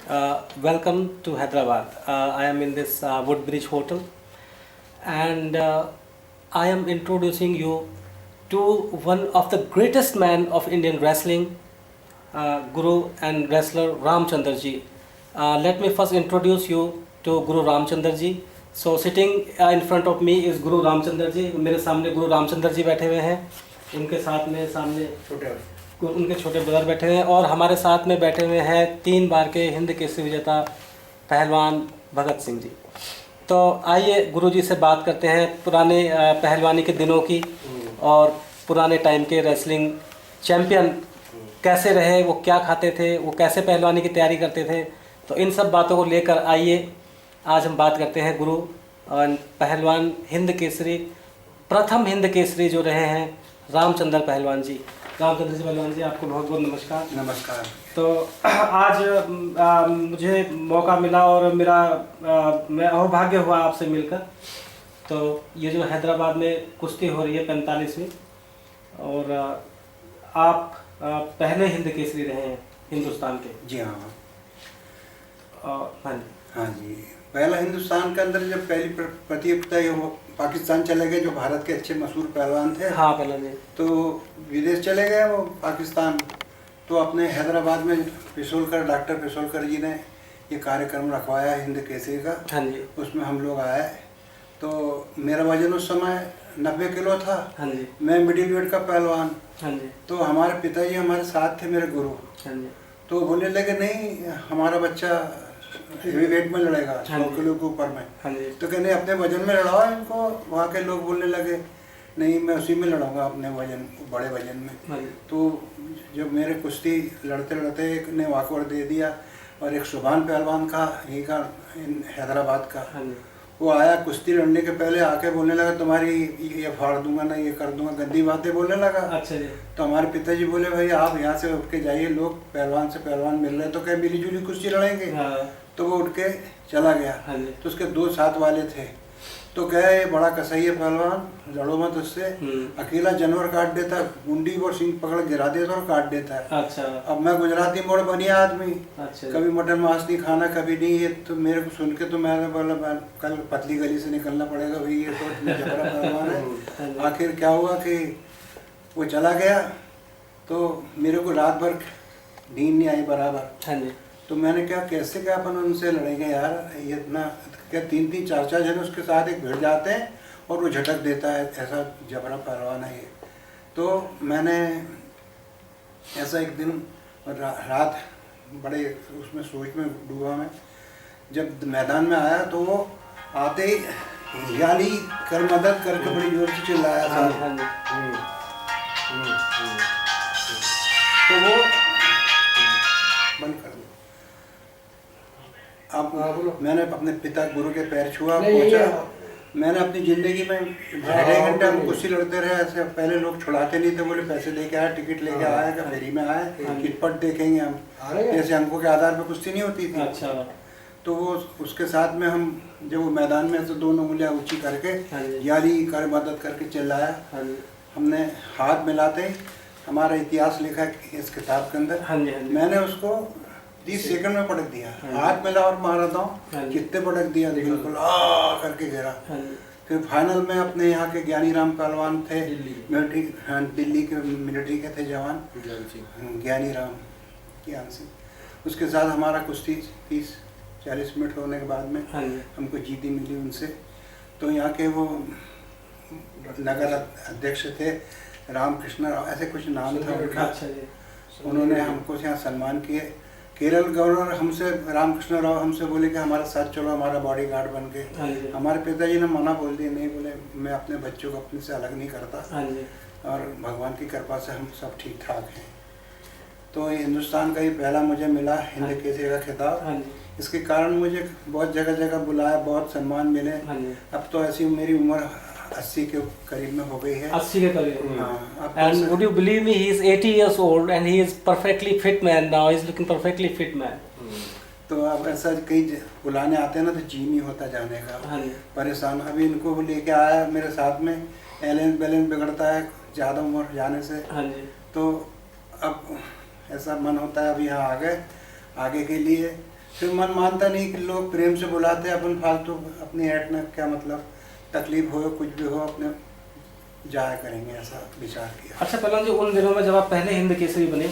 Welcome to Hyderabad. I am in this Woodbridge Hotel, and I am introducing you to one of the greatest men of Indian wrestling, Guru and wrestler Ramchandra ji. Let me first introduce you to Guru Ramchandra ji. So sitting in front of me is Guru Ramchandra ji. मेरे सामने गुरु रामचंद्र जी बैठे हुए हैं. उनके साथ में सामने उनके छोटे ब्रदर बैठे हुए हैं और हमारे साथ में बैठे हुए हैं 3 बार के हिंद केसरी विजेता पहलवान भगत सिंह जी. तो आइए गुरु जी से बात करते हैं पुराने पहलवानी के दिनों की और पुराने टाइम के रेसलिंग चैम्पियन कैसे रहे, वो क्या खाते थे, वो कैसे पहलवानी की तैयारी करते थे. तो इन सब बातों को लेकर आइए आज हम बात करते हैं गुरु और पहलवान हिंद केसरी, प्रथम हिंद केसरी जो रहे हैं रामचंद्र पहलवान जी. रामचंद्र जी पहलवान जी, आपको बहुत बहुत नमस्कार. नमस्कार. तो आज मुझे मौका मिला और मेरा मैं अहोभाग्य हुआ आपसे मिलकर. तो ये जो हैदराबाद में कुश्ती हो रही है 45वीं और आप पहले हिंद केसरी रहे हैं हिंदुस्तान के. जी हाँ. हाँ जी. हाँ जी, पहला हिंदुस्तान के अंदर जब पहली प्रतियोगिता ये वो पाकिस्तान चले गए, जो भारत के अच्छे मशहूर पहलवान थे. हाँ पहले जी. तो विदेश चले गए वो पाकिस्तान. तो अपने हैदराबाद में डॉक्टर पिशोलकर जी ने ये कार्यक्रम रखवाया हिंद केसरी का. हाँ जी. उसमें हम लोग आए. तो मेरा वजन उस समय 90 किलो था. हाँ जी. मैं मिडिल वेट का पहलवान. हाँ जी. तो हमारे पिताजी हमारे साथ थे, मेरे गुरु. हाँ जी. तो बोलने लगे नहीं, हमारा बच्चा हेवी वेट में लड़ेगा, 100 किलो के ऊपर में. हाँ जी. तो कहने अपने वजन में लड़ाओ इनको. वहाँ के लोग बोलने लगे नहीं, मैं उसी में लड़ाऊंगा, अपने वजन, बड़े वजन में. हाँ जी. तो जब मेरे कुश्ती लड़ते लड़ते एक ने वाकआउट दे दिया और एक सुभान पहलवान का यही का हैदराबाद का. हाँ जी. वो आया कुश्ती लड़ने के पहले आके बोलने लगा तुम्हारी ये फाड़ दूंगा ना, ये कर दूंगा, गंदी बातें बोलने लगा. अच्छा जी. तो हमारे पिताजी बोले भाई आप यहाँ से उठ के जाइए, लोग पहलवान से पहलवान मिल रहे हैं तो क्या मिली जुली कुश्ती लड़ेंगे. हाँ. तो वो उठ के चला गया. हाँ जी. तो उसके 2 साथ वाले थे. तो कहे ये बड़ा कसाई है पहलवान, लड़ो मत उससे, अकेला जानवर काट देता है, मुंडी और सिंग पकड़ गिरा देता और काट देता है. अच्छा. अब मैं गुजराती मोड़ बनिया आदमी. अच्छा. कभी मटन मांस नहीं खाना, कभी नहीं. ये तो मेरे को सुन के तो मैंने बोला कल पतली गली से निकलना पड़ेगा भाई, ये तो इतने जबरा पहलवान है. आखिर क्या हुआ कि वो चला गया. तो मेरे को रात भर नींद नहीं आई बराबर. हाँ जी. तो मैंने क्या कैसे क्या अपन उनसे लड़ेंगे यार, ये इतना क्या 3-3 4-4 जन उसके साथ एक भिड़ जाते हैं और वो झटक देता है, ऐसा जबरा पहलवान है ये. तो मैंने ऐसा एक दिन रात बड़े उसमें सोच में डूबा मैं. जब मैदान में आया तो वो आते ही यानी कर मदद करके बड़ी जोर से चिल्लाया था. तो वो बंद कर दो. अब मैंने अपने पिता गुरु के पैर छुआ, पहुंचा. मैंने अपनी ज़िंदगी में 2.5 घंटे हम कुश्ती लड़ते रहे. ऐसे पहले लोग छुड़ाते नहीं थे, बोले पैसे लेके आए, टिकट लेके आए, क्या फेरी में आए, चिटपट देखेंगे हम, जैसे अंकों के आधार पर कुश्ती नहीं होती थी. अच्छा. तो वो उसके साथ में हम जब वो मैदान में से 2 उंगलियां ऊंची करके याली कर मदद करके चिल्लाया. हमने हाथ मिलाते ही हमारा इतिहास लिखा है इस किताब के अंदर. मैंने उसको 30 सेकंड में पटक दिया. हाथ मिला और मारा था, कितने पटक दिया, बिल्कुल आ करके गिरा. फिर फाइनल में अपने यहाँ के ज्ञानी राम पहलवान थे, मिलिट्री, दिल्ली के मिलिट्री के थे जवान, ज्ञानी ज्ञान सिंह. उसके साथ हमारा कुश्ती 30-40 मिनट होने के बाद में हमको जीती मिली उनसे. तो यहाँ के वो नगर अध्यक्ष थे रामकृष्ण राव, ऐसे कुछ नाम था उनका. उन्होंने हमको यहाँ सम्मान किए. केरल गवर्नर हमसे रामकृष्ण राव हमसे बोले कि हमारे साथ चलो, हमारा बॉडीगार्ड बन के. हमारे पिताजी ने मना बोल दिया, नहीं, बोले मैं अपने बच्चों को अपने से अलग नहीं करता और भगवान की कृपा से हम सब ठीक ठाक हैं. तो हिंदुस्तान का ही पहला मुझे मिला हिंद केसरी का खिताब. इसके कारण मुझे बहुत जगह जगह बुलाया, बहुत सम्मान मिले. अब तो ऐसी मेरी उम्र 80 के करीब में हो गई है. 80 के करीब. हाँ. And would you believe me, he is 80 years old and he is perfectly fit man now. He is looking perfectly fit man. तो अब ऐसा कई बुलाने आते हैं ना, तो जी नहीं होता जाने का. परेशान. अभी इनको लेके आया मेरे साथ में, बैलेंस बिगड़ता है ज़्यादा उम्र जाने से. तो अब ऐसा मन होता है अभी यहाँ आ गए आगे के लिए. फिर मन मानता नहीं कि लोग प्रेम से बुलाते हैं, अपन फालतू अपनी ऐट में क्या मतलब, तकलीफ हो कुछ भी हो अपने जाया करेंगे, ऐसा विचार किया। अच्छा पहलवान जी, उन दिनों में जब आप पहले हिंद केसरी बने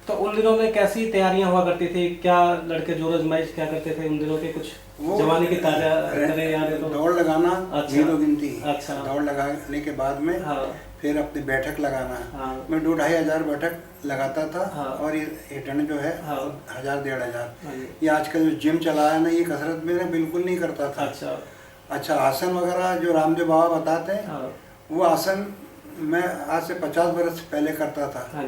तो उन दिनों में कैसी तैयारियां हुआ करती थी? क्या लड़के जोर आजमाइश क्या करते थे उन दिनों के? कुछ जवानी की ताजा याद है तो? दौड़ लगाना, ढीलो गिनती। अच्छा। दौड़ लगाने के बाद में हाँ। फिर अपनी बैठक लगाना। हाँ। मैं 2-2.5 हज़ार बैठक लगाता था। हाँ। और ये डंड जो है 1000-1500। हाँ। ये आजकल जो जिम चला है ना, ये कसरत में बिल्कुल नहीं करता था। अच्छा आसन वगैरह जो रामदेव बाबा बताते हैं, हाँ। वो आसन मैं आज से 50 वर्ष पहले करता था। हाँ।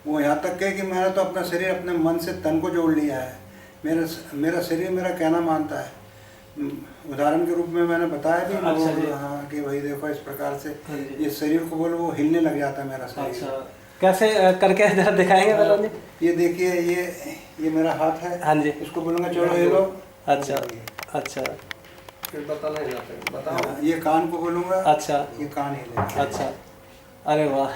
वो यहाँ तक है कि मैंने तो अपना शरीर अपने मन से तन को जोड़ लिया है। मेरा शरीर मेरा कहना मानता है। उदाहरण के रूप में मैंने बताया भी लोगों हाँ कि भाई देखो इस प्रकार से ये शरीर को बोलो वो हिलने लग जाता है मेरा शरीर। अच्छा, कैसे करके जरा दिखाएंगे पहलवान जी? ये देखिए, ये मेरा हाथ है। हाँ जी। इसको बोलूँगा चलो ये लो। अच्छा अच्छा, फिर बताना ही जाते हैं, बताओ। ये कान को बोलूँगा। अच्छा, ये कान हिले। अच्छा, अरे वाह।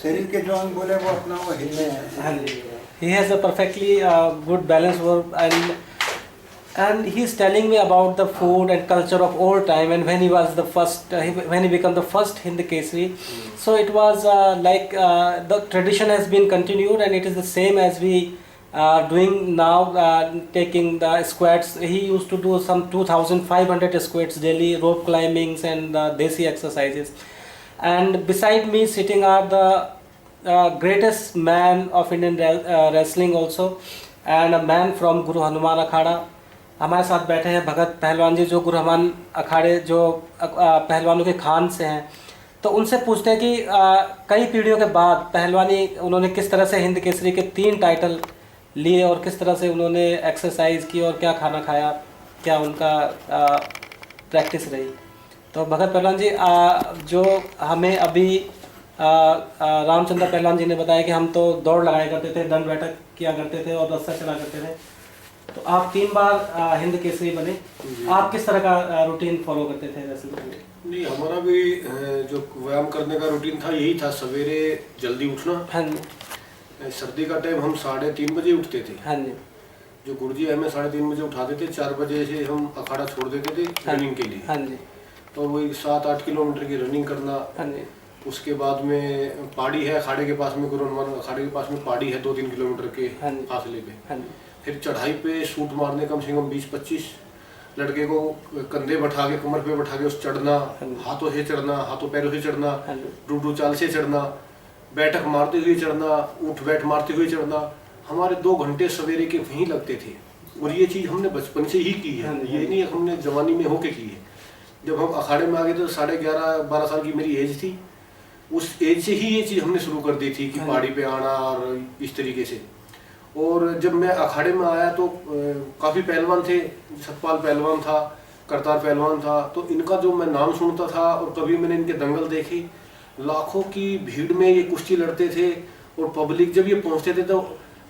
शरीर के जो अंग बोले वो अपना वो हिलने हैं। हाँ जी, he has a perfectly good balance work, and he is telling me about the food and culture of old time, and when he was the first when he became the first Hind Kesari, so it was like the tradition has been continued and it is the same as we doing now, taking the squats. He used to do some 2500 squats daily, rope climbings and desi exercises. And beside me sitting are the greatest man of Indian wrestling also, and a man from Guru Hanuman Akhada. हमारे साथ बैठे हैं भगत पहलवान जी, जो गुरु हनुमान अखाड़े जो पहलवानों के खान से हैं। तो उनसे पूछते हैं कि कई पीढ़ियों के बाद पहलवानी उन्होंने किस तरह से हिंद केसरी के 3 टाइटल लिए और किस तरह से उन्होंने एक्सरसाइज की और क्या खाना खाया, क्या उनका प्रैक्टिस रही। तो भगत पहलवान जी, जो हमें अभी रामचंद्र पहलवान जी ने बताया कि हम तो दौड़ लगाया करते थे, दंड बैठक किया करते थे और रस्सा चला करते थे, तो आप 3 बार हिंद केसरी बने। आप किस तरह का रूटीन फॉलो करते थे रेसलिंग में? नहीं, हमारा भी जो व्यायाम करने का रूटीन था यही था, सवेरे जल्दी उठना। हाँ जी। सर्दी का टाइम हम 3:30 बजे उठते थे। हाँ जी। जो गुरुजी हमें 3:30 बजे उठाते थे, 4 बजे से हम अखाड़ा छोड़ देते थे रनिंग के लिए। हाँ जी। तो वही 7-8 किलोमीटर की रनिंग करना। हाँ जी। उसके बाद में पहाड़ी है अखाड़े के पास में, गुरु हनुमान अखाड़े के पास में पहाड़ी है 2-3 किलोमीटर के फासले पे। हाँ जी। फिर चढ़ाई पे शूट मारने कम से कम 20-25 लड़के को कंधे बैठा के, कमर पे बैठा के उस चढ़ना, हाथों से चढ़ना, हाथों पैरों से चढ़ना, डूडू चाल से चढ़ना, बैठक मारते हुए चढ़ना, उठ बैठ मारते हुए चढ़ना। हमारे 2 घंटे सवेरे के वहीं लगते थे और ये चीज़ हमने बचपन से ही की है, ये नहीं हमने जवानी में होके की है। जब हम अखाड़े में आ गए तो 11.5-12 साल की मेरी एज थी। उस एज से ही ये चीज़ हमने शुरू कर दी थी कि पहाड़ी पे आना और इस तरीके से। और जब मैं अखाड़े में आया तो काफ़ी पहलवान थे, सतपाल पहलवान था, करतार पहलवान था, तो इनका जो मैं नाम सुनता था और कभी मैंने इनके दंगल देखे, लाखों की भीड़ में ये कुश्ती लड़ते थे और पब्लिक जब ये पहुंचते थे तो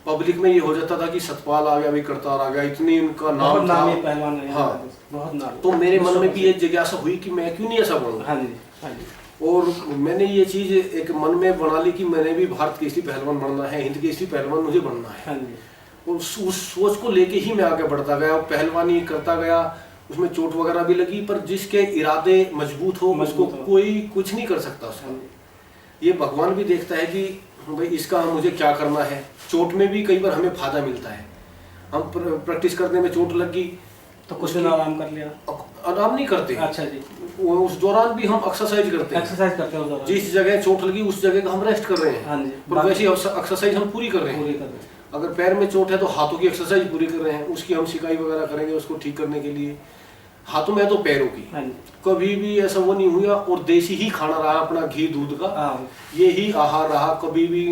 पब्लिक में ये हो जाता था कि सतपाल आ गया, भाई करतार आ गया, इतनी इनका नाम था। हाँ, बहुत नाम। तो मेरे मन में भी ये जिज्ञासा हुई कि मैं क्यों नहीं ऐसा बनूं। हाँ जी। हाँ जी। और मैंने ये चीज़ एक मन में बना ली कि मैंने भी भारत केसरी पहलवान बनना है, हिंद केसरी पहलवान मुझे बनना है। हाँ जी। और उस सोच को लेके ही मैं आगे बढ़ता गया, पहलवानी करता गया। उसमें चोट वगैरह भी लगी, पर जिसके इरादे मजबूत हो उसको कोई कुछ नहीं कर सकता उसका। ये भगवान भी देखता है कि भाई इसका मुझे क्या करना है। चोट में भी कई बार हमें फायदा मिलता है। हम प्रैक्टिस करने में चोट लगी तो कुछ दिन आराम कर लिया, आराम नहीं करते। अच्छा जी। उस दौरान भी हम एक्सरसाइज करते हैं। जिस जगह चोट लगी उस जगह का हम रेस्ट कर रहे हैं। हाँ जी। पर वैसी एक्सरसाइज हम पूरी कर रहे हैं। अगर पैर में चोट है तो हाथों की एक्सरसाइज पूरी कर रहे हैं, उसकी हम सिकाई वगैरह करेंगे उसको ठीक करने के लिए। हाथों में तो पैरों की। हाँ, कभी भी ऐसा वो नहीं हुआ। और देसी ही खाना रहा, अपना घी दूध का ये ही आहार रहा। कभी भी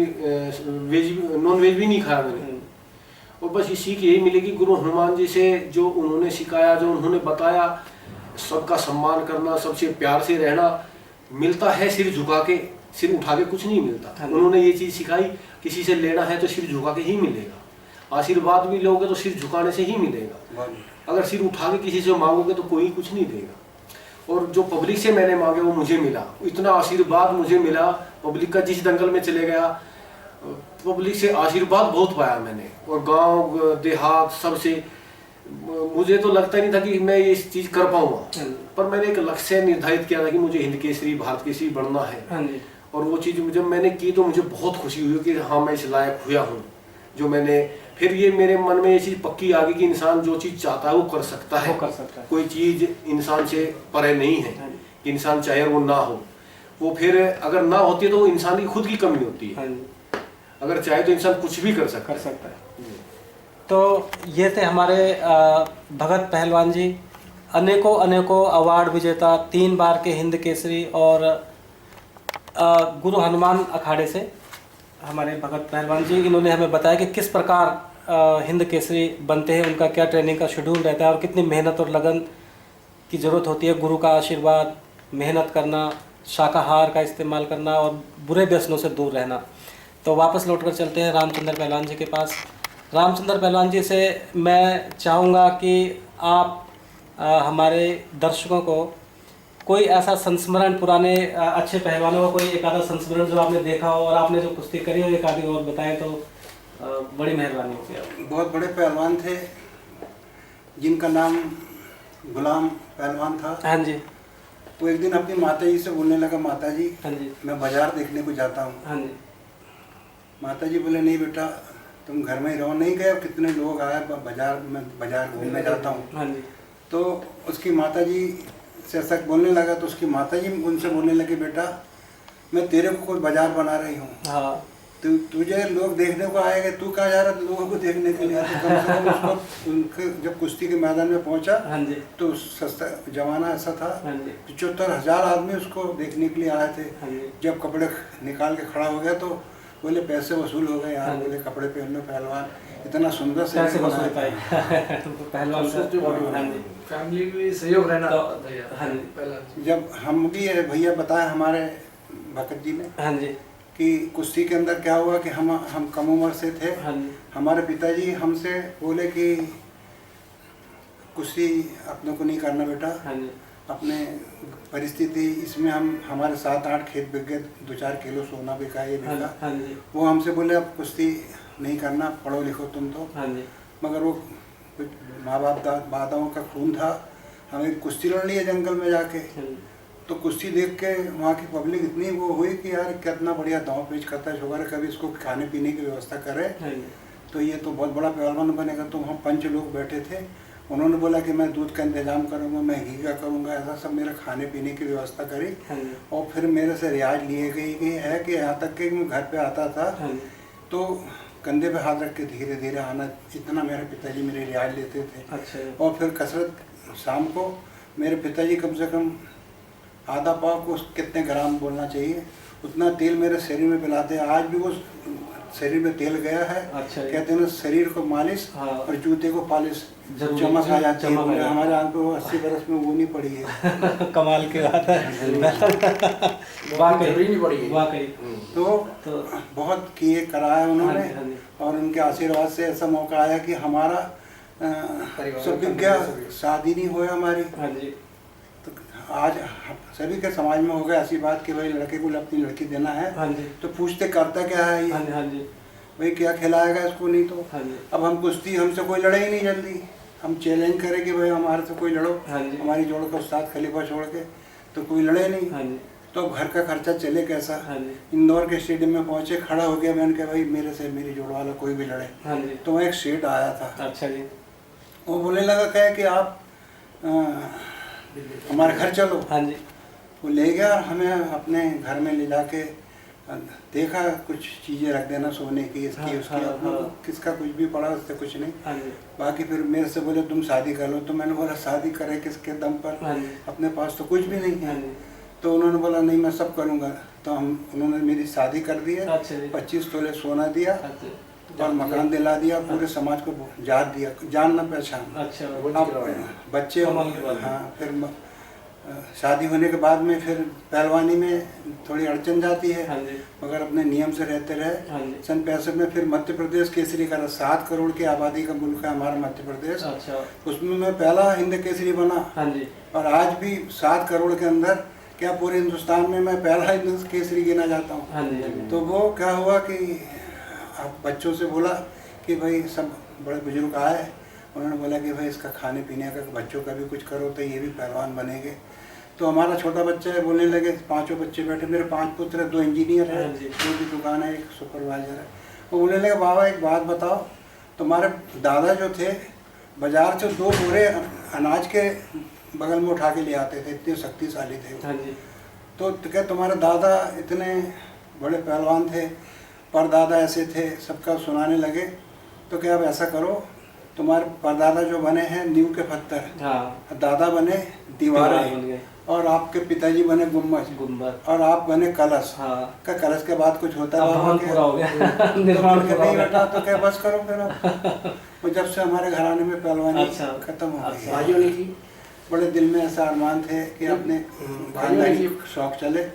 नॉन वेज भी नहीं खाया मैंने। और बस ये सीख यही मिलेगी गुरु हनुमान जी से, जो उन्होंने सिखाया, जो उन्होंने बताया, सबका सम्मान करना, सबसे प्यार से रहना। मिलता है सिर झुका के, सिर उठा के कुछ नहीं मिलता। उन्होंने ये चीज़ सिखाई, किसी से लेना है तो सिर झुका के ही मिलेगा। आशीर्वाद भी लोगे तो सिर झुकाने से ही मिलेगा। अगर सिर उठा के किसी से मांगोगे तो कोई कुछ नहीं देगा। और जो पब्लिक से मैंने मांगे वो मुझे मिला। इतना आशीर्वाद मुझे मिला। पब्लिक का जिस दंगल में चले गया, पब्लिक से आशीर्वाद बहुत पाया मैंने, और गांव देहात सबसे। मुझे तो लगता नहीं था कि मैं ये इस चीज कर पाऊंगा, पर मैंने एक लक्ष्य निर्धारित किया था कि मुझे हिंद केसरी, भारत केसरी बनना है। और वो चीज जब मैंने की तो मुझे बहुत खुशी हुई कि हाँ मैं इस लायक हुआ हूँ जो मैंने। फिर ये मेरे मन में ये चीज पक्की आ गई कि इंसान जो चीज चाहता है वो कर सकता है, कोई चीज इंसान से परे नहीं है। इंसान चाहे वो ना हो, वो फिर अगर ना होती है तो वो इंसान की खुद की कमी होती है, अगर चाहे तो इंसान कुछ भी कर सकता है। तो ये थे हमारे भगत पहलवान जी, अनेकों अवार्ड विजेता, 3 बार के हिंद केसरी, और गुरु हनुमान अखाड़े से हमारे भगत पहलवान जी। इन्होंने हमें बताया कि किस प्रकार हिंद केसरी बनते हैं, उनका क्या ट्रेनिंग का शेड्यूल रहता है और कितनी मेहनत और लगन की ज़रूरत होती है। गुरु का आशीर्वाद, मेहनत करना, शाकाहार का इस्तेमाल करना और बुरे व्यसनों से दूर रहना। तो वापस लौटकर चलते हैं रामचंद्र पहलवान जी के पास। रामचंद्र पहलवान जी से मैं चाहूँगा कि आप हमारे दर्शकों को कोई ऐसा संस्मरण, पुराने अच्छे पहलवानों का कोई एक आधा संस्मरण जो आपने देखा हो और आपने जो कुश्ती करी हो, एक आधी और बताएं तो बड़ी मेहरबानी होगी। बहुत बड़े पहलवान थे जिनका नाम गुलाम पहलवान था। हाँ जी। वो एक दिन अपनी माता जी से बोलने लगा, माता जी, हाँ जी, मैं बाजार देखने को जाता हूँ। हाँ जी। माता जी बोले, नहीं बेटा, तुम घर में ही रहो। नहीं गए, कितने लोग आए, बाजार घूमने जाता हूँ। हाँ जी। तो उसकी माता जी से ऐसा बोलने लगा तो उसकी माता जी उनसे बोलने लगी, बेटा मैं तेरे को कोई बाजार बना रही हूँ। हाँ। तुझे लोग देखने को आएंगे, तू कहाँ जा रहा है लोगों को देखने के लिए? तो कम से कम उसको उनके जब कुश्ती के मैदान में पहुंचा, हाँ जी, तो सस्ता जमाना ऐसा था, हाँ जी, 75,000 आदमी उसको देखने के लिए आए थे। हाँ जी। जब कपड़े निकाल के खड़ा हो गया तो बोले पैसे वसूल हो गए, यहाँ हाँ जी। बोले कपड़े पहन लो पहलवान, इतना सुंदर से कैसे वसूल पाए पहलवान का। हाँ जी। फैमिली भी सहयोग रहना तो- भैया। हाँ जी। पहला जब हम भी भैया बताए हमारे भगत जी ने हाँ जी। कि कुश्ती के अंदर क्या हुआ कि हम कम उम्र से थे। हाँ जी। हमारे पिताजी हमसे बोले कि कुश्ती अपने को नहीं करना बेटा, हाँ जी। अपने परिस्थिति इसमें हम हमारे 7-8 खेत बिक गए, 2-4 किलो सोना बिका, ये हाँ बिका। जी। हाँ जी। वो हमसे बोले अब कुश्ती नहीं करना, पढ़ो लिखो तुम तो। हाँ जी। मगर वो कुछ माँ बाप दादाओं का खून था, हमें कुश्ती लड़ ली है जंगल में जाके। हाँ जी। तो कुश्ती देख के वहाँ की पब्लिक इतनी वो हुई कि यार कितना बढ़िया दांव पेच करता है, शुगर कभी इसको खाने पीने की व्यवस्था करे हाँ जी। तो ये तो बहुत बड़ा पहलवान बनेगा। तो वहाँ 5 लोग बैठे थे, उन्होंने बोला कि मैं दूध का इंतजाम करूँगा, मैं घी का करूँगा, ऐसा सब मेरा खाने पीने की व्यवस्था करी। हाँ जी। और फिर मेरे से रियाज लिए गई है कि यहाँ तक कि मैं घर पे आता था हाँ जी। तो कंधे पे हाथ रख के धीरे धीरे आना, इतना मेरे पिताजी मेरे रियाज लेते थे। अच्छा। और फिर कसरत शाम को मेरे पिताजी कम से कम आधा पाव को कितने ग्राम बोलना चाहिए उतना तेल मेरे शरीर में पिलाते हैं। आज भी वो शरीर में तेल गया है। अच्छा। कहते हैं ना, शरीर को मालिश हाँ। और जूते को पॉलिश, जरूरी, चमक आ जाती चमक आ है। जाती है। हमारे आंख पे 80 बरस में वो नहीं पड़ी है। कमाल की बात है। जरूरी नहीं पड़ी है। वाकई। तो बहुत किए कराया उन्होंने। हाँ जी, हाँ जी। और उनके आशीर्वाद से ऐसा मौका आया कि हमारा सब बिक गया, शादी नहीं हुआ हमारी। हाँ जी। तो आज सभी के समाज में हो गया ऐसी बात कि भाई लड़के को अपनी लड़की देना है। हाँ जी। तो पूछते करता क्या है ये, हाँ जी। हाँ जी। भाई क्या खिलाएगा इसको, नहीं तो। हाँ जी। अब हम कुश्ती, हमसे कोई लड़े ही नहीं जल्दी, हम चैलेंज करें कि भाई हमारे से कोई लड़ो। हाँ जी। हमारी जोड़ का उस्ताद खलीफा छोड़ के तो कोई लड़े नहीं। हाँ जी। तो घर का खर्चा चले कैसा। हाँ जी। इंदौर के स्टेडियम में पहुंचे, खड़ा हो गया, मैंने कहा भाई मेरे से मेरी जोड़ वाला कोई भी लड़े। हाँ जी। तो वहाँ एक सेठ आया था, अच्छा जी। वो बोलने लगा क्या कि आप हमारे घर चलो। हाँ जी। वो ले गया, हमें अपने घर में ले जाके देखा, कुछ चीज़ें रख देना सोने की, इसकी हाँ, उसकी। हाँ, अपने को हाँ। किसका कुछ भी पड़ा, उससे कुछ नहीं। हाँ जी। बाकी फिर मेरे से बोले तुम शादी कर लो। तो मैंने बोला शादी करें किसके दम पर, हाँ जी। अपने पास तो कुछ भी नहीं हाँ है। जी। तो उन्होंने बोला नहीं मैं सब करूँगा। तो उन्होंने मेरी शादी कर दी है, अच्छा जी। 25 तोले सोना दिया अच्छा। और मकान दिला दिया, पूरे समाज को जात दिया, जान न पहचान। अच्छा। अब बच्चे, कमाल की बात है। हाँ, फिर शादी होने के बाद में फिर पहलवानी में थोड़ी अड़चन जाती है। हाँ जी। मगर अपने नियम से रहते रहे। हाँ जी। सन 65 में फिर मध्य प्रदेश केसरी करा। 7 करोड़ की आबादी का मुल्क है हमारा मध्य प्रदेश। अच्छा। उसमें मैं पहला हिंद केसरी बना। हाँ जी। और आज भी 7 करोड़ के अंदर क्या पूरे हिंदुस्तान में मैं पहला हिंद केसरी गिना जाता हूँ। हाँ जी। हाँ जी। तो वो क्या हुआ कि बच्चों से बोला कि भाई सब बड़े बुजुर्ग आए, उन्होंने बोला कि भाई इसका खाने पीने का बच्चों का भी कुछ करो तो ये भी पहलवान बनेंगे। तो हमारा छोटा बच्चा है, बोलने लगे, पांचों बच्चे बैठे, मेरे 5 पुत्र है, 2 इंजीनियर है, 2 की दुकान है, 1 सुपरवाइजर है। वो बोलने लगे बाबा एक बात बताओ, तुम्हारे दादा जो थे बाजार से 2 बोरे अनाज के बगल में उठा के ले आते थे, इतने शक्तिशाली थे वो। तो क्या तुम्हारे दादा इतने बड़े पहलवान थे, परदादा ऐसे थे, सबका सुनाने लगे। तो क्या अब ऐसा करो, तुम्हारे परदादा जो बने हैं नींव के पत्थर, दादा बने दीवारें, और आपके पिताजी बने गुम्बद, और आप बने कलश। का कलश के बाद कुछ होता है पूरा हो गया निर्माण के नहीं बेटा, तो क्या बस करो फिर अब। तो जब से हमारे घराने में पहलवानी खत्म हो गई। बड़े दिल में ऐसा अरमान थे कि अपने खानदानी शौक चले।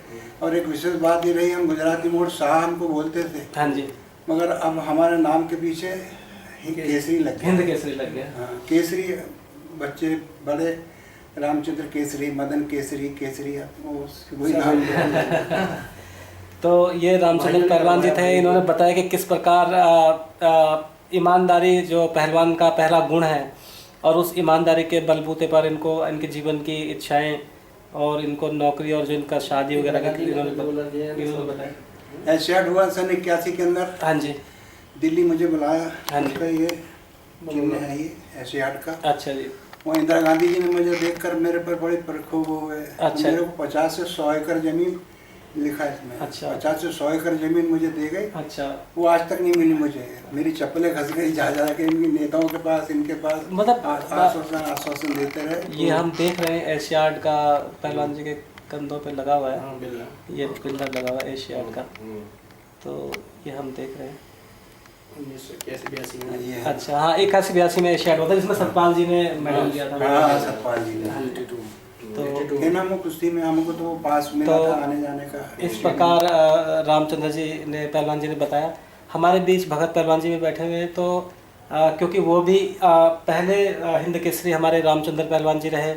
और एक विशेष बात ये रही, हम गुजराती मोड़ शाह हमको बोलते थे, हाँ जी, मगर अब हमारे नाम के पीछे केसरी लग गया, हिंद केसरी लग गया। हाँ, केसरी बच्चे बड़े, रामचंद्र केसरी, मदन केसरी, केसरी वही नाम। तो ये रामचंद्र पहलवान जी थे, इन्होंने बताया कि किस प्रकार ईमानदारी जो पहलवान का पहला गुण है, और उस ईमानदारी के बलबूते पर इनको इनके जीवन की इच्छाएं और इनको नौकरी और जो इनका शादी वगैरह का इन्होंने बताया। एशियाड हुआ सन 81 के अंदर, हाँ जी, दिल्ली मुझे बुलाया। हाँ जी, ये चिन्ह है ये एशियाड का। अच्छा जी। वो इंदिरा गांधी जी ने मुझे देखकर मेरे पर बड़े प्रखुब हुए। अच्छा। मेरे को 50 से 100 एकड़ जमीन लिखा है इसमें। अच्छा। 50 से 100 एकड़ जमीन मुझे दे गई। अच्छा। वो आज तक नहीं मिली मुझे, मेरी चप्पलें घस गई जा जा के इनकी नेताओं के पास, इनके पास, मतलब आश्वासन देते रहे। ये हम देख रहे हैं एशियाड का पहलवान जी के कंधों पे लगा हुआ है, ये पिलर लगा हुआ है एशियाड का, तो ये हम देख रहे हैं 1981 में। अच्छा, हाँ 81-82 में एशियाड हुआ था, जिसमें सतपाल जी ने मेडल दिया था। हाँ, सतपाल जी ने। तो हम कुश्ती में हमको तो पास मिला था आने जाने का। इस प्रकार रामचंद्र जी ने, पहलवान जी ने बताया। हमारे बीच भगत पहलवान जी भी बैठे हुए हैं, तो क्योंकि वो भी पहले हिंद केसरी हमारे रामचंद्र पहलवान जी रहे।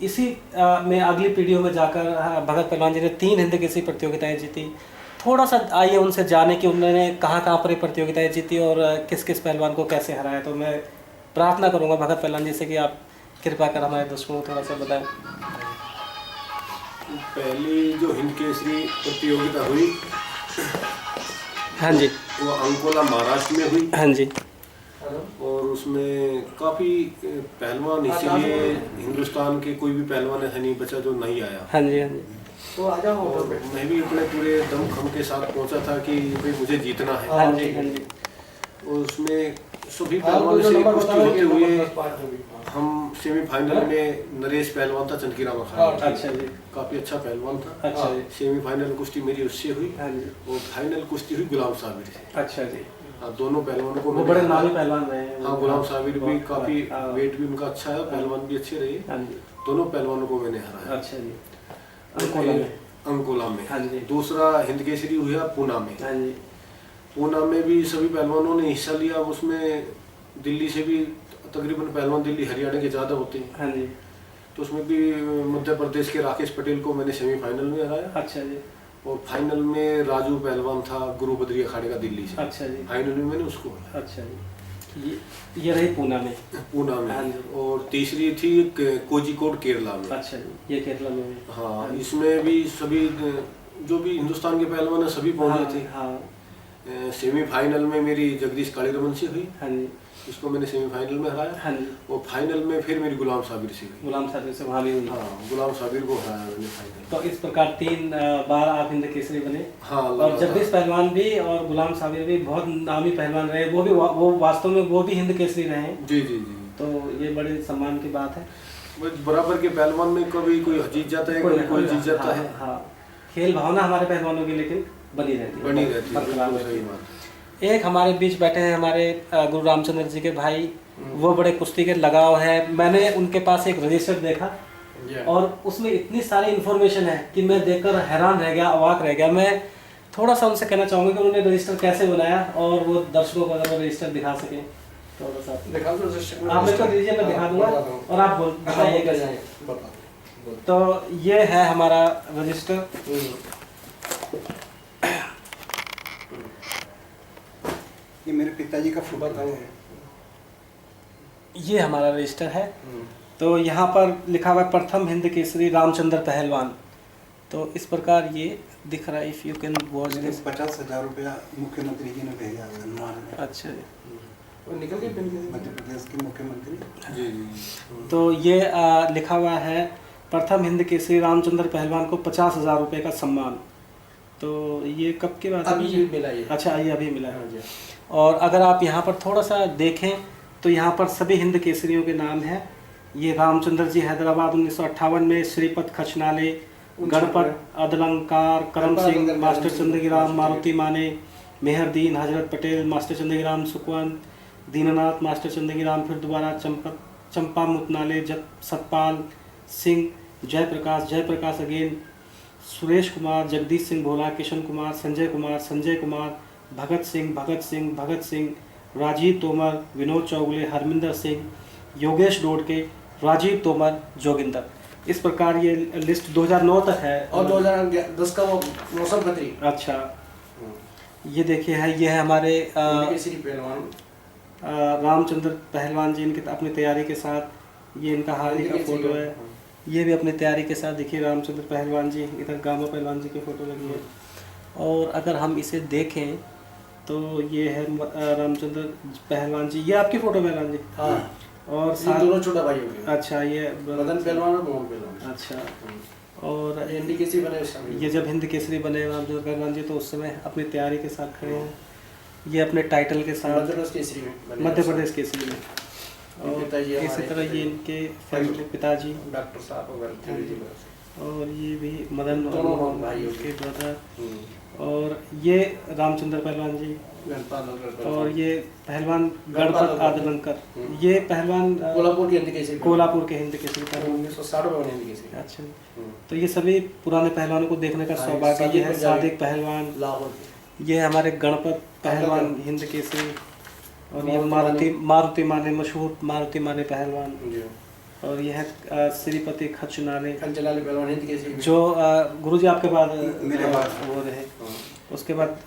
इसी में अगली पीढ़ियों में जाकर भगत पहलवान जी ने 3 हिंद केसरी प्रतियोगिताएं जीती। थोड़ा सा आइए उनसे जाने कि उन्होंने कहाँ पर प्रतियोगिताएं जीती और किस किस पहलवान को कैसे हराया। तो मैं प्रार्थना करूँगा भगत पहलवान जी से कि आप कृपा कर हमारे दोस्तों को थोड़ा सा बताएं। पहली जो हिंद केसरी प्रतियोगिता हुई, हाँ जी, वो अंकोला महाराष्ट्र में हुई। हाँ जी, और उसमें काफ़ी पहलवान, इसीलिए हिंदुस्तान के कोई भी पहलवान ऐसा नहीं बचा जो नहीं आया। हाँ जी, हाँ जी। तो आ जाओ। और मैं भी अपने पूरे दमखम के साथ पहुंचा था कि भाई मुझे जीतना है। हाँ जी, हाँ जी। और उसमें सभी पहलवान से कुश्ती होते हुए हम सेमीफाइनल में, नरेश पहलवान था चंदकीराम अखाड़ा, अच्छा जी, काफ़ी अच्छा पहलवान था। अच्छा जी। सेमीफाइनल कुश्ती मेरी उससे हुई। हाँ जी। और फाइनल कुश्ती हुई गुलाम साबिर से। अच्छा जी। हाँ, दोनों पहलवानों को वो बड़े नामी पहलवान रहे हैं। हाँ, गुलाम साबिर भी काफ़ी, हाँ। वेट भी उनका अच्छा है, पहलवान भी अच्छे रहे। हाँ जी। दोनों पहलवानों को मैंने हराया। अच्छा जी। अंकोला में। अंकोला में। हाँ जी। दूसरा हिंद केसरी हुआ पूना में। हाँ जी। पूना में भी सभी पहलवानों ने हिस्सा लिया। उसमें दिल्ली से भी तकरीबन पहलवान, दिल्ली हरियाणा के ज़्यादा होते हैं। हाँ जी। तो उसमें भी मध्य प्रदेश के राकेश पटेल को मैंने सेमीफाइनल में हराया। अच्छा जी। और फाइनल में राजू पहलवान था गुरु बद्री अखाड़े का दिल्ली से। अच्छा जी। फाइनल में मैंने उसको हराया। अच्छा जी। ये रही पूना में। पूना हाँ में। जी। और तीसरी थी कोझिकोड केरला में। अच्छा जी, ये केरला में भी। हाँ, इसमें भी सभी जो भी हिंदुस्तान के पहलवान है सभी पहुंचे थे। हाँ। सेमीफाइनल में मेरी जगदीश कालीरमन से हुई, हाँ जी। इसको मैंने सेमीफाइनल में हराया। हाँ जी। और फाइनल में फिर मेरी गुलाम साबिर से हुई। गुलाम साबिर से वहाँ भी हुई। हाँ, गुलाम साबिर को हराया मैंने फाइनल। तो इस प्रकार 3 बार आप हिंद केसरी बने। हाँ, और जगदीश पहलवान भी और गुलाम साबिर भी बहुत नामी पहलवान रहे। वो वास्तव में वो भी हिंद केसरी रहे हैं। जी जी जी। तो ये बड़े सम्मान की बात है। बराबर के पहलवान में कभी कोई जीत जाता है, कभी कोई जीत जाता है। हाँ, खेल भावना हमारे पहलवानों की लेकिन बनी रहती है, बरकरार रहती है। एक हमारे बीच बैठे हैं हमारे गुरु रामचंद्र जी के भाई, वो बड़े कुश्ती के लगाव है। मैंने उनके पास एक रजिस्टर देखा और उसमें इतनी सारी इन्फॉर्मेशन है कि मैं देखकर हैरान रह गया, अवाक रह गया। मैं थोड़ा सा उनसे कहना चाहूँगा कि उन्होंने रजिस्टर कैसे बनाया और वो दर्शकों को अगर वो रजिस्टर दिखा सकें थोड़ा सा। दिखा दो रजिस्टर। आप मेरे को दीजिए, मैं दिखा दूंगा और आप बताइए कैसे। तो ये है हमारा रजिस्टर। मेरे पिताजी का फोटो है। ये हमारा रजिस्टर है। तो यहाँ पर लिखा हुआ है प्रथम हिंद केसरी रामचंद्र पहलवान। तो इस प्रकार ये दिख रहा है। इफ़ यू कैन वॉच मैंने दिस। 50,000 रुपया मुख्यमंत्री जी ने भेजा सम्मान में। अच्छा जी। वो निकल गई पिन के। मध्य प्रदेश के मुख्यमंत्री। जी जी। तो ये लिखा हुआ है प्रथम हिंद केसरी रामचंद्र पहलवान को 50,000 रुपये का सम्मान। तो ये कब की बात है? अभी ये मिला ये। अच्छा, ये अभी मिला है। हाँ जी। और अगर आप यहाँ पर थोड़ा सा देखें तो यहाँ पर सभी हिंद केसरियों के नाम हैं। ये रामचंद्र जी हैदराबाद 1958 में, श्रीपद खचनाले, गणपत अदलंकार, करम सिंह, मास्टर चंद्रगिराम, मारुति माने, मेहरदीन, हजरत पटेल, मास्टर चंद्रगिराम सुखवंत, दीननाथ, मास्टर चंद्रगिराम, फिर दोबारा चंपा मुतनाले, सतपाल सिंह, जयप्रकाश अगेन, सुरेश कुमार, जगदीश सिंह भोला, किशन कुमार, संजय कुमार, भगत सिंह, राजीव तोमर, विनोद चौगले, हरमिंदर सिंह, योगेश डोडके, राजीव तोमर, जोगिंदर। इस प्रकार ये लिस्ट 2009 तक है। और 2010 का वो मौसम खत्री। अच्छा, ये देखिए है, ये है हमारे केसरी पहलवान रामचंद्र पहलवान जी इनकी अपनी तैयारी के साथ। ये इनका हाल ही का फोटो है। ये भी अपनी तैयारी के साथ देखिए रामचंद्र पहलवान जी। इधर गामा पहलवान जी की फ़ोटो लगी है। और अगर हम इसे देखें तो ये है रामचंद्र पहलवान जी। ये आपकी फ़ोटो पहलवान जी? हाँ। और ये दोनों छोटा भाई हो गए। अच्छा, ये मदन पहलवान और मोहन पहलवान। अच्छा। और हिंदी केसरी बने उस समय। ये जब हिंद केसरी बने रामचंद्र पहलवान जी तो उस समय अपनी तैयारी के साथ खड़े हैं। ये अपने टाइटल के साथ मध्य प्रदेश केसरी में बने। मध्य प्रदेश केसरी में। और पिताजी इसी हमारे तरह ये इनके फैमिली पिताजी। डॉक्टर साहब वगैरह। और ये भी मदन दोनों और भाई के ब्रदर। और ये रामचंद्र पहलवान जी। और ये पहलवान गणपत आदलंकर। ये पहलवान कोल्हापुर के हिंदी केसरी। कोल्हापुर के हिंद केसरी पहलवान। 1960 में बने हिंदी केसरी। अच्छा, तो ये सभी पुराने पहलवानों को देखने का सौभाग्य। ये है सादिक पहलवान, लाहौर। ये हमारे गणपत पहलवान हिंद केसरी। और ये मारुति माने, मशहूर मारुति माने पहलवान। और यह है श्रीपति खचनाले पहलवान हिंद केसरी। जो गुरुजी आपके बाद मेरे बाद वो रहे। उसके बाद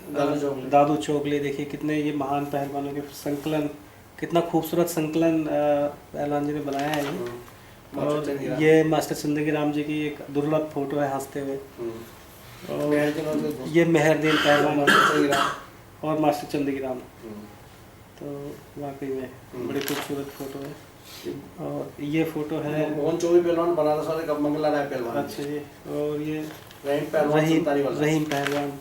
दादू चोगले। देखिए कितने ये महान पहलवानों के संकलन, कितना खूबसूरत संकलन पहलवान जी ने बनाया है ये। और ये मास्टर चंद्रगिराम जी की एक दुर्लभ फोटो है हंसते हुए। और ये मेहरदीन पहलवान और मास्टर चंद्रगिराम। तो वाकई में बड़ी खूबसूरत फोटो है। और ये फोटो है मोहन चौबे पहलवान, बनारस वाले का मंगला राय पहलवान। अच्छा जी। और ये रहीम पहलवान,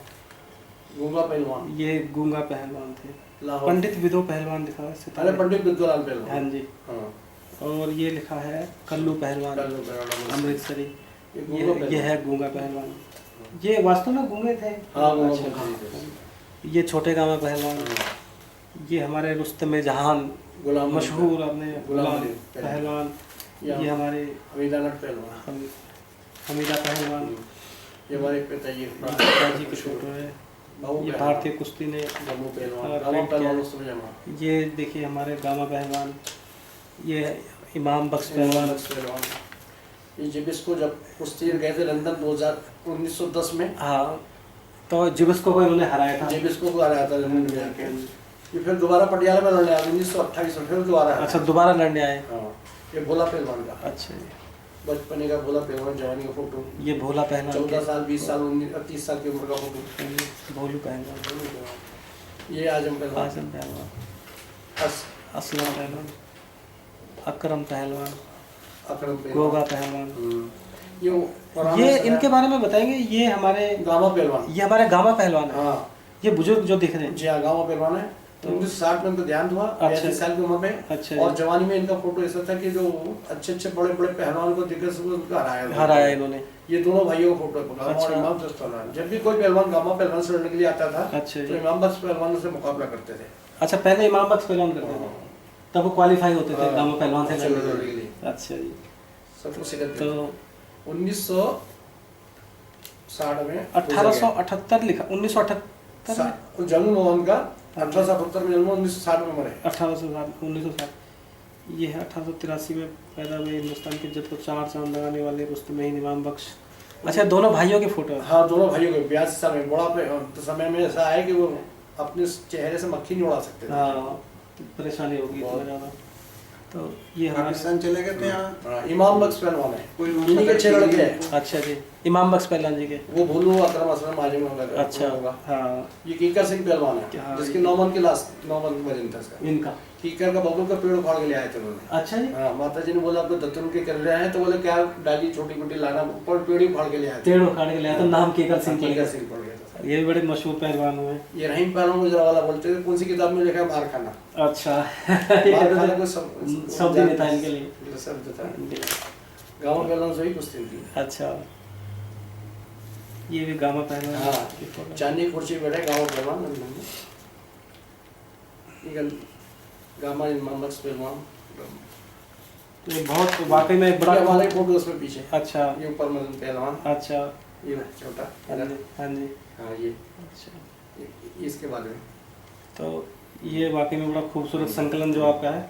गूंगा पहलवान। ये गूंगा पहलवान थे। लाहौर। पंडित विदो पहलवान लिखा है। अरे पंडित विद्वान पहलवान। हाँ जी। और ये लिखा है कल्लू पहलवान अमृतसरी। ये है गूंगा पहलवान। ये वास्तव में गूंगे थे। ये छोटे गामा पहलवान। ये हमारे रुस्तम जहान मशहूर अपने गुलाम पहलवान। ये हमारे हमीदा पहलवान। हमीदा पहलवान। ये हमारे पिताजी की फोटो है। ये भारतीय कुश्ती ने पहलवान। ये देखिए हमारे गामा पहलवान। ये इमाम बख्श पहलवान। ये जिबिस्को जब कुश्ती गए थे लंदन 1910 में। हाँ, तो जिबिस्को को इन्होंने हराया था। जिबिस्को को हराया था लंदन में जाके। ये फिर दोबारा पटियाला में लड़ने आए 1928 में, फिर दोबारा। अच्छा, दोबारा लड़ने आए। हाँ, ये भोला पहलवान का। अच्छा जी। बचपने का भोला पहलवान, जवानी का फोटो। ये भोला पहलवान 14 साल 20 साल 30 साल की उम्र का फोटो। भोलू पहलवान। ये आजम पहलवान। आजम पहलवान। असलम पहलवान। अकरम पहलवान। गोगा पहलवान। ये इनके बारे में बताएंगे। ये हमारे गामा पहलवान। ये हमारे गामा पहलवान है। हाँ, ये बुजुर्ग जो दिख रहे हैं। जी हाँ, गामा पहलवान है। तो 1960 में उनका देहांत हुआ 82 साल की उम्र में। अच्छा। और जवानी में इनका फोटो ऐसा था कि जो अच्छे बड़े पहलवान को देखकर सब उनका हराया इन्होंने। ये दोनों भाइयों का फोटो है, गामा और इमाम बख्श पहलवान। जब भी कोई पहलवान गामा पहलवान से लड़ने के लिए आता था, अच्छा, तो इमाम बख्श पहलवान से मुकाबला करते थे। अच्छा, पहले इमाम बख्श पहलवान करते थे, तब वो क्वालिफाई होते थे गामा पहलवान से लड़ने के लिए। अच्छा जी। सब कुछ सिखाते। तो 1960 में 1878 लिखा। 1978 जन्म मोहन का 1877 में जन्म, 1960 में मरे। 1960। ये है 1883 में पैदा हुए हिंदुस्तान के जब को 4 चांद लगाने वाले रुस्तम इमाम बख्श। अच्छा, दोनों भाइयों के फोटो है। हाँ, दोनों भाइयों के 82 साल में बुढ़ापे समय में ऐसा है कि वो अपने चेहरे से मक्खी नहीं उड़ा सकते थे। हाँ, परेशानी होगी इतना बहुत। ज़्यादा। तो ये हमारे पाकिस्तान चले गए थे यहाँ हाँ, इमाम बख्श पहलवान है, कोई इन्हीं के 6 लड़के हैं। अच्छा जी, इमाम बख्श पहलवान जी के। वो भूलू अकरम असलम आलिम वगैरह अच्छा होगा। हाँ, ये कीकर सिंह पहलवान हाँ, है, जिसके 9 मन की लास्ट 9 मन वजन था इसका। इनका कीकर का बबूल का पेड़ उखाड़ के ले आए थे उन्होंने। अच्छा जी, हाँ, माता जी ने बोला आपको दत्तन के कर रहे हैं, तो बोले क्या डाली छोटी मोटी लाना, ऊपर पेड़ ही उखाड़ के ले आए थे। पेड़ उखाड़ के लाया तो नाम केकर सिंह पड़ कीकर गया। सिंह पड़ गया था। ये भी बड़े मशहूर पहलवान हुए। ये रहीम पहलवान गुजरावाला बोलते थे, कौन सी किताब में लिखा है मार खाना। अच्छा मार खाना को शब्द ही नहीं था इनके लिए। शब्द था। गाँव पहलवान से ही कुश्ती थी। अच्छा, ये भी गामा पहलवान हाँ, की फोटो। चांदी कुर्सी पे बैठे गाँव पहलवान लंदन में। ये गामा इमाम बख्श पहलवान। तो ये बहुत वाकई में एक बड़ा बड़ा। वाला फोटो उसमें पीछे। अच्छा ये ऊपर मदन पहलवान, अच्छा, ये छोटा। हाँ जी हाँ जी। हाँ, ये अच्छा, इसके बाद में। तो ये वाकई में बड़ा खूबसूरत संकलन जो आपका है,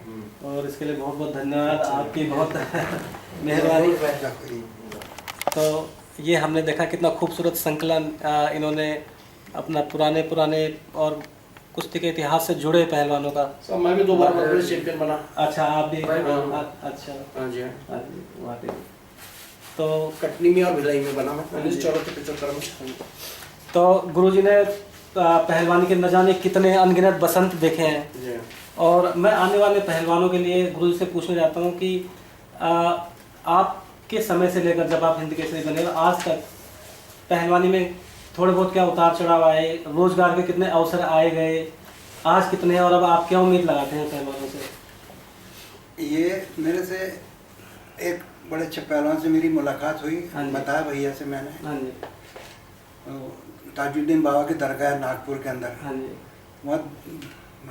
और इसके लिए बहुत बहुत धन्यवाद, आपकी बहुत मेहरबानी। तो ये हमने देखा कितना खूबसूरत संकलन इन्होंने अपना पुराने और कुश्ती के इतिहास से जुड़े पहलवानों का। सब मैं भी 2 बार वर्ल्ड चैंपियन बना। अच्छा, आप भी। हाँ। अच्छा, हाँ जी, हाँ जी, वाकई में। तो कटनी में और भिलाई में बना मैं 1974 में। तो गुरुजी ने पहलवानी के न जाने कितने अनगिनत बसंत देखे हैं, जी। और मैं आने वाले पहलवानों के लिए गुरुजी से पूछना चाहता हूँ कि आपके समय से लेकर जब आप हिंद केसरी बने आज तक पहलवानी में थोड़े बहुत क्या उतार चढ़ाव आए, रोजगार के कितने अवसर आए गए, आज कितने हैं, और अब आप क्या उम्मीद लगाते हैं पहलवानों से? ये मेरे से एक बड़े अच्छे पहलवान से मेरी मुलाकात हुई, हाँ जी। बताया भैया से मैंने। हाँ जी ताजुद्दीन बाबा की दरगाह है नागपुर के अंदर। हाँ जी वहाँ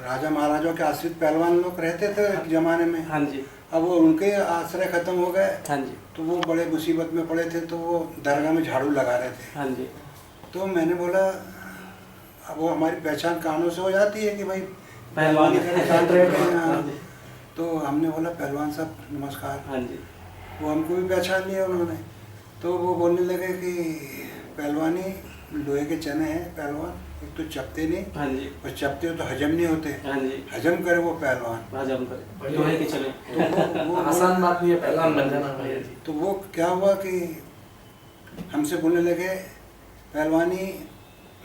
राजा महाराजाओं के आश्रित पहलवान लोग रहते थे एक जमाने में। हाँ जी अब वो उनके आश्रय खत्म हो गए, हाँ जी तो वो बड़े मुसीबत में पड़े थे, तो वो दरगाह में झाड़ू लगा रहे थे। हाँ जी। तो मैंने बोला अब वो हमारी पहचान कानों से हो जाती है कि भाई पहलवान हाँ। तो हमने बोला पहलवान साहब नमस्कार। हाँ जी। वो हमको भी पहचान लिया उन्होंने। तो वो बोलने लगे कि पहलवानी लोहे के चने हैं पहलवान, एक तो चपते नहीं, हाँ जी। और चपते हो तो हजम नहीं होते, हाँ जी। हजम करे वो पहलवान। हजम करे लोहे के चने। तो वो आसान बात नहीं है पहलवान बन जाना भैया जी। तो वो क्या हुआ कि हमसे बोलने लगे पहलवानी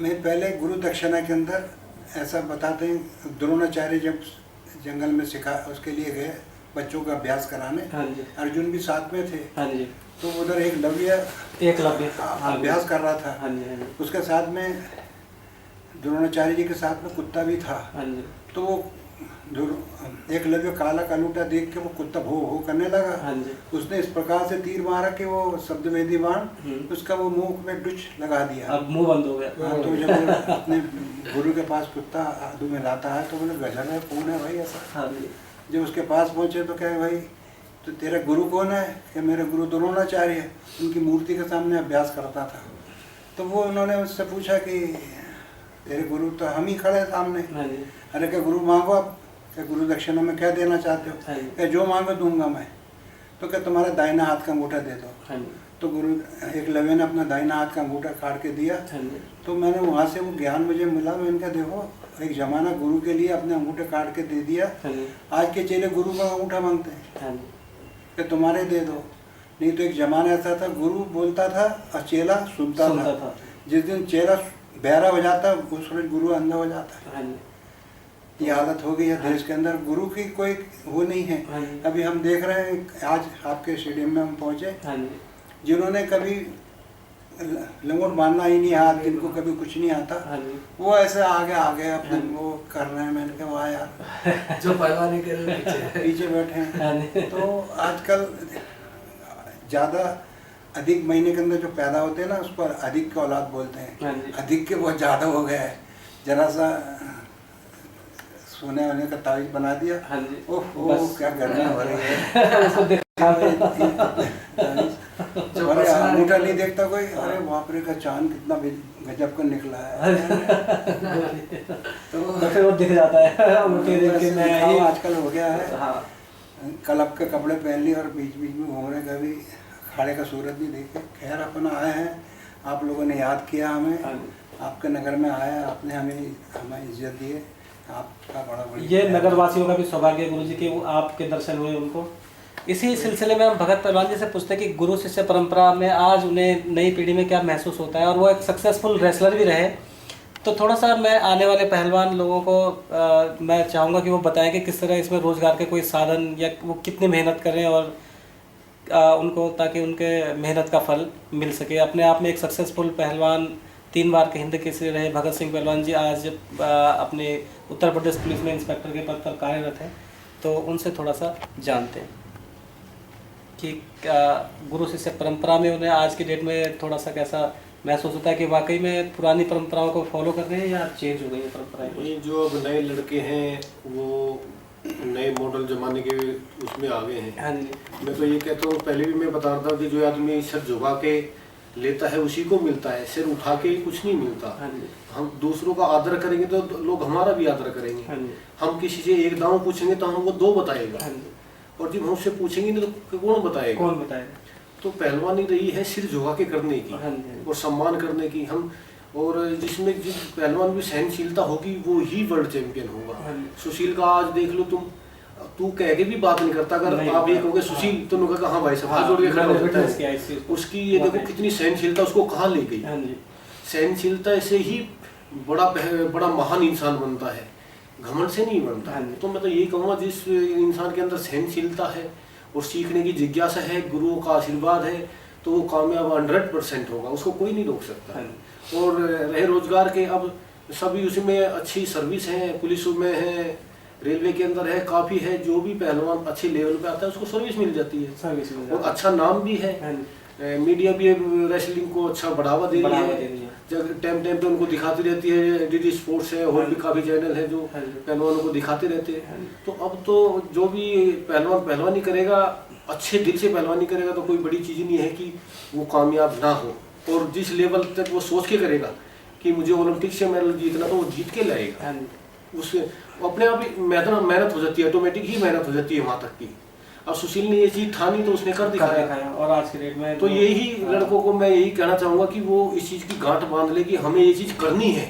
में पहले गुरु दक्षिणा के अंदर ऐसा बताते हैं, द्रोणाचार्य जब जंगल में सिखा उसके लिए गए बच्चों का अभ्यास कराने, हाँ जी। अर्जुन भी साथ में थे। हाँ जी। तो उधर एक लव्य अभ्यास कर रहा था। हाँ जी। हाँ जी। उसके साथ में द्रोणाचार्य जी के साथ में कुत्ता भी था। हाँ जी। तो वो एक लव्य काला कालूटा देख के वो कुत्ता भो भो करने लगा। हाँ जी। उसने इस प्रकार से तीर मारा कि वो शब्दवेदी बाण उसका वो मुंह में डुच लगा दिया। अब मुंह बंद हो गया। हाँ, तो जब वो अपने गुरु के पास कुत्ता आदू में लाता है तो बोले गजब है, कौन है भाई ऐसा। हाँ जी। जब उसके पास पहुंचे तो क्या भाई तो तेरा गुरु कौन है? कि मेरे गुरु द्रोणाचार्य है, उनकी मूर्ति के सामने अभ्यास करता था। तो वो उन्होंने उससे पूछा कि तेरे गुरु तो हम ही खड़े सामने। हाँ जी। अरे क्या गुरु मांगो आप, क्या गुरु दक्षिणा में क्या देना चाहते हो? हाँ जी। क्या जो मांगो दूंगा मैं। तो क्या तुम्हारा दाहिना हाथ का अंगूठा दे दो। हाँ जी। तो गुरु एक लवे ने अपना दाहिना हाथ का अंगूठा काट के दिया। हाँ जी। तो मैंने वहाँ से वो ज्ञान मुझे मिला। मैं इनका देखो एक जमाना गुरु के लिए अपने अंगूठे काट के दे दिया। हाँ जी। आज के चेले गुरु का अंगूठा मांगते हैं हाँ जी। कि तुम्हारे दे दो। नहीं तो एक जमाना ऐसा था गुरु बोलता था और चेला सुनता था। जिस दिन चेला बहरा हो जाता उस रोज गुरु अंधा हो जाता। हाँ जी। ये हालत हो गई है देश के अंदर, गुरु की कोई वो नहीं है। हाँ जी। अभी हम देख रहे हैं आज आपके स्टेडियम में हम पहुँचे, हाँ जी। जिन्होंने कभी लंगोट मारना ही नहीं आता, जिनको कभी कुछ नहीं आता, हाँ जी। वो ऐसे आगे अपने वो कर रहे हैं। मैंने कहा वाह यार जो पहलवानी के पीछे बैठे हाँ जी। हैं। तो आजकल ज़्यादा अधिक महीने के अंदर जो पैदा होते हैं ना उस पर अधिक के औलाद बोलते हाँ हैं। जी। अधिक के बहुत ज़्यादा हो गया है, जरा सा सोने वाले का तावीज बना दिया। हाँ जी। ओह क्या गर्मी हो रही है। उसको देखा अरे अंगूठा नहीं देखता कोई, अरे बाप रे का चांद कितना गजब का निकला है। तो फिर वो दिख जाता है अंगूठे देख के। मैं ये आजकल हो गया है। हाँ। क्लब के कपड़े पहन लिए और बीच बीच में घूमने का भी खाड़े का सूरत नहीं देखे। खैर अपन आए हैं, आप लोगों ने याद किया हमें, हाँ आपके नगर में आए, आपने हमें इज्जत दी है, आपका बड़ा बड़ी ये नगर वासियों का भी सौभाग्य है गुरुजी के वो आपके दर्शन हुए उनको। इसी सिलसिले में हम भगत पहलवान जी से पूछते हैं कि गुरु शिष्य परंपरा में आज उन्हें नई पीढ़ी में क्या महसूस होता है, और वो एक सक्सेसफुल रेसलर भी रहे। तो थोड़ा सा मैं आने वाले पहलवान लोगों को मैं चाहूँगा कि वो बताएं कि किस तरह इसमें रोज़गार के कोई साधन या वो कितनी मेहनत करें और उनको, ताकि उनके मेहनत का फल मिल सके। अपने आप में एक सक्सेसफुल पहलवान, 3 बार के हिंद केसरी रहे भगत सिंह पहलवान जी आज अपने उत्तर प्रदेश पुलिस में इंस्पेक्टर के पद पर कार्यरत हैं। तो उनसे थोड़ा सा जानते हैं कि गुरु शिष्य परंपरा में उन्हें आज की डेट में थोड़ा सा कैसा महसूस होता है कि वाकई में पुरानी परंपराओं को फॉलो कर रहे हैं या चेंज हो गई है परंपराएं? ये जो अब नए लड़के हैं वो नए मॉडल जमाने के उसमें आ गए हैं। हाँ जी। मैं तो ये कहता हूँ, पहले भी मैं बता रहा था कि जो आदमी सर झुका के लेता है उसी को मिलता है, सिर उठा के कुछ नहीं मिलता। हाँ जी। हम दूसरों का आदर करेंगे तो लोग हमारा भी आदर करेंगे। हाँ जी। हम किसी से एक दांव पूछेंगे तो हमको 2 बताएगा। हाँ जी। और जब हमसे पूछेंगे नहीं तो कौन बताएगा? कौन बताएगा? तो पहलवानी रही है सिर झुका के करने की हाँ जी। और सम्मान करने की। हम और जिसमें जिस पहलवान में सहनशीलता होगी वो ही वर्ल्ड चैंपियन होगा। हाँ जी। सुशील का आज देख लो तुम, तू कह के भी बात नहीं करता, अगर नहीं, आप ये कहोगे सुशील तो उन्होंने कहा हाँ भाई साहब, हाथ जोड़ के खड़ा हो जाता है। उसकी ये देखो कितनी सहनशीलता उसको कहाँ ले गई। हाँ जी। सहनशीलता से ही बड़ा महान इंसान बनता है, घमंड से नहीं बनता। हाँ जी। तो मैं तो यही कहूँगा जिस इंसान के अंदर सहनशीलता है और सीखने की जिज्ञासा है, गुरुओं का आशीर्वाद है, तो वो कामयाब 100% होगा, उसको कोई नहीं रोक सकता। हाँ। और रहे रोजगार के, अब सभी उसमें अच्छी सर्विस है, पुलिस में है, रेलवे के अंदर है, काफ़ी है। जो भी पहलवान अच्छे लेवल पे आता है उसको सर्विस मिल जाती है, सर्विस मिल और जाती है। अच्छा नाम भी है। हाँ जी। मीडिया भी रेसलिंग को अच्छा बढ़ावा दे रही है, जब टाइम पे उनको दिखाती रहती है। डीडी स्पोर्ट्स है और भी काफ़ी चैनल है जो पहलवानों को दिखाते रहते हैं। तो अब तो जो भी पहलवान पहलवानी करेगा, अच्छे दिल से पहलवानी करेगा, तो कोई बड़ी चीज़ नहीं है कि वो कामयाब ना हो। और जिस लेवल तक वो सोच के करेगा कि मुझे ओलंपिक से मेडल जीतना, तो वो जीत के लाएगा। उससे अपने आप ही मेहनत हो जाती है, ऑटोमेटिक ही मेहनत हो जाती है वहाँ तक की। अब सुशील ने ये चीज़ ठानी तो उसने कर दिखाया। और आज के डेट में तो यही लड़कों को मैं यही कहना चाहूँगा कि वो इस चीज़ की गांठ बांध ले कि हमें ये चीज़ करनी है।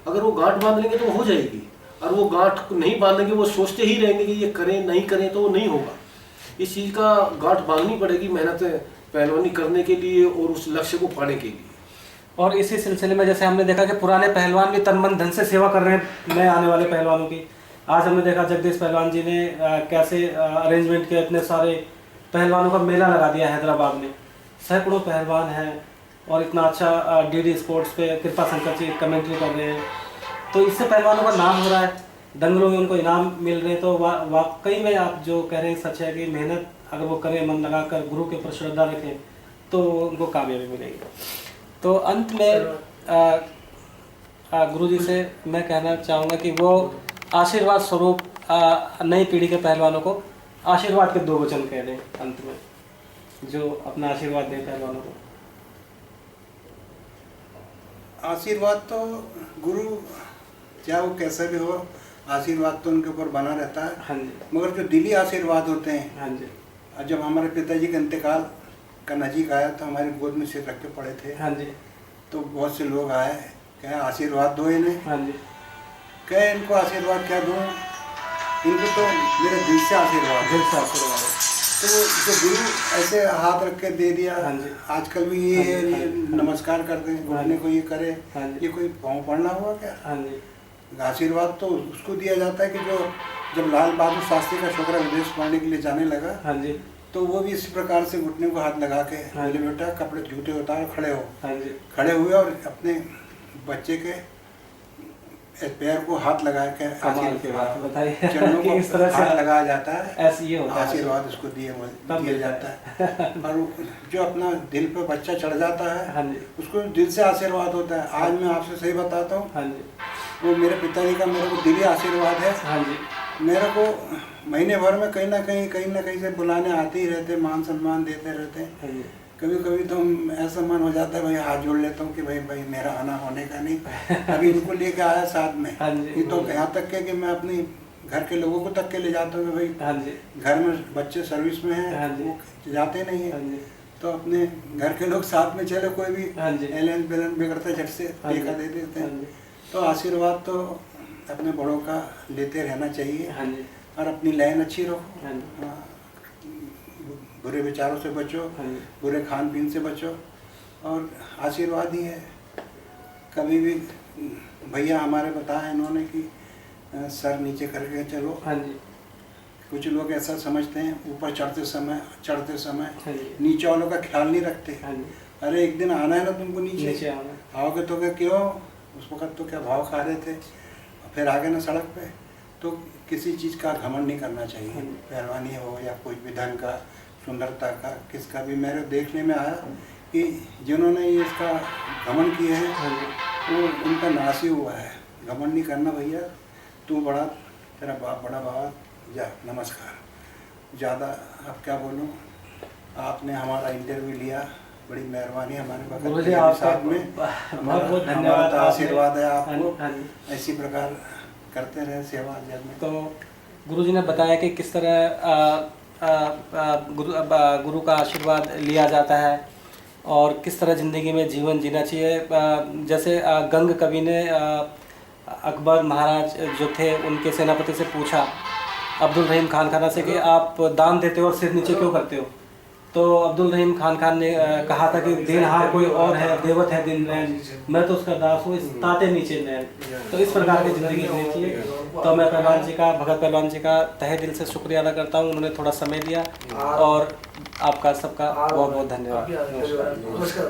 अगर वो गांठ बांध लेंगे तो हो जाएगी, और वो गांठ नहीं बांधेंगे, वो सोचते ही रहेंगे कि ये करें नहीं करें, तो वो नहीं होगा। इस चीज़ का गांठ बांधनी पड़ेगी, मेहनत पहलवानी करने के लिए और उस लक्ष्य को पाने के लिए। और इसी सिलसिले में जैसे हमने देखा कि पुराने पहलवान भी तन मन धन से सेवा कर रहे हैं नए आने वाले पहलवानों की। आज हमने देखा जगदीश पहलवान जी ने कैसे अरेंजमेंट किया, इतने सारे पहलवानों का मेला लगा दिया हैदराबाद में, सैकड़ों पहलवान हैं, और इतना अच्छा डीडी स्पोर्ट्स पे कृपा शंकर जी कमेंट्री कर रहे हैं। तो इससे पहलवानों का नाम हो रहा है, दंगलों में उनको इनाम मिल रहे हैं। तो वाकई में आप जो कह रहे हैं सच है कि मेहनत अगर वो करें, मन लगाकर गुरु के ऊपर श्रद्धा रखें, तो उनको कामयाबी मिलेगी। तो अंत में गुरु जी से मैं कहना चाहूँगा कि वो आशीर्वाद स्वरूप नई पीढ़ी के पहलवानों को आशीर्वाद के 2 वचन कह दें अंत में, जो अपना आशीर्वाद दें पहलवानों को। आशीर्वाद तो गुरु चाहे वो कैसा भी हो, आशीर्वाद तो उनके ऊपर बना रहता है। हाँ जी। मगर जो दिली आशीर्वाद होते हैं, हाँ जी। और जब हमारे पिताजी का इंतकाल का नजीक आया तो हमारी गोद में सिर रख के पड़े थे। हाँ जी। तो बहुत से लोग आए, कहे आशीर्वाद दो इन्हें। हाँ जी। कहे इनको आशीर्वाद क्या दूँ, इनको तो मेरे दिल से आशीर्वाद है। दिल से आशीर्वाद है। तो जो गुरु ऐसे हाथ रख के दे दिया। हाँ जी। आजकल भी ये है, ये नमस्कार करते हैं, घुटने को ये करे, हाँ जी। ये कोई पाँव पड़ना हुआ क्या? हाँ जी। आशीर्वाद तो उसको दिया जाता है कि जो जब लाल बहादुर शास्त्री का छोकरा विदेश पढ़ने के लिए जाने लगा, हाँ जी। तो वो भी इसी प्रकार से घुटने को हाथ लगा के हाँ बोले बेटा कपड़े जूते उतार, खड़े हो। हाँ जी। खड़े हुए और अपने बच्चे के पैर को हाथ लगा के कमाल की बात बताइए चरणों कि को इस तरह से हाथ लगाया जाता है, ऐसे ये होता है, आशीर्वाद उसको दिया जाता है। और जो अपना दिल पे बच्चा चढ़ जाता है, हाँ जी। उसको दिल से आशीर्वाद होता है। आज मैं आपसे सही बताता हूँ, हाँ जी। वो मेरे पिताजी का मेरे को दिली आशीर्वाद है। हाँ जी। मेरे को महीने भर में कहीं ना कहीं से बुलाने आते ही रहते, मान सम्मान देते रहते हैं। हाँ जी। कभी कभी तो ऐसा मन हो जाता है भाई हाथ जोड़ लेता हूँ कि भाई मेरा आना होने का नहीं। अभी इनको लेके आया साथ में, हाँ जी। ये तो यहाँ तक के कि मैं अपनी घर के लोगों को तक के ले जाता हूँ कि भाई हाँ जी। घर में बच्चे सर्विस में हैं, हाँ जी। वो जाते नहीं हाँ है। जी। तो अपने घर के लोग साथ में चले, कोई भी हाँ जी। एलन बेलन बिगड़ता झट से हाँ जी। टेका दे देते हाँ हैं। जी। तो आशीर्वाद तो अपने बड़ों का लेते रहना चाहिए हाँ जी। और अपनी लाइन अच्छी रखो। हाँ जी। हाँ, बुरे विचारों से बचो, हाँ जी। बुरे खान पीन से बचो, और आशीर्वाद ही है। कभी भी भैया हमारे बताया इन्होंने कि सर नीचे करके चलो। हाँ जी। कुछ लोग ऐसा समझते हैं ऊपर चढ़ते समय हाँ जी। नीचे वालों का ख्याल नहीं रखते। हाँ जी। अरे एक दिन आना है ना तुमको नीचे नीचे, आना। आओगे तो क्या, क्यों उस वक्त तो क्या भाव खा रहे थे, फिर आगे ना सड़क पे। तो किसी चीज़ का घमंड नहीं करना चाहिए, हाँ जी। पहलवानी हो या कोई भी धन का, सुंदरता का, किसका भी। मेरे देखने में आया कि जिन्होंने ये इसका घमंड किए हैं हाँ जी। वो उनका नाश ही हुआ है। घमंड नहीं करना भैया, तू बड़ा, तेरा बाप बड़ा, बाबा जा नमस्कार। ज़्यादा अब क्या बोलूँ, आपने हमारा इंटरव्यू लिया, बड़ी मेहरबानी। हमारे गुरुजी बगल आपका साथ में बहुत बहुत हमारा धन्यवाद। तो आशीर्वाद है हाँ आपको, हाँ जी। इसी प्रकार करते रहे सेवा जग में। तो गुरुजी ने बताया कि किस तरह गुरु का आशीर्वाद लिया जाता है और किस तरह ज़िंदगी में जीवन जीना चाहिए। जैसे गंग कवि ने अकबर महाराज जो थे उनके सेनापति से पूछा, अब्दुल रहीम खान से, कि आप दान देते हो और सिर नीचे क्यों करते हो। तो अब्दुल रहीम खान ने कहा था कि देनहार कोई और है, देवत है दिन नैन, मैं तो उसका दास हूँ, इस ताते नीचे नैन। तो इस प्रकार की ज़िंदगी जीनी चाहिए। तो मैं पहलवान जी का, भगत पहलवान जी का तहे दिल से शुक्रिया अदा करता हूँ, उन्होंने थोड़ा समय दिया, और आपका सबका बहुत बहुत धन्यवाद। नमस्कार।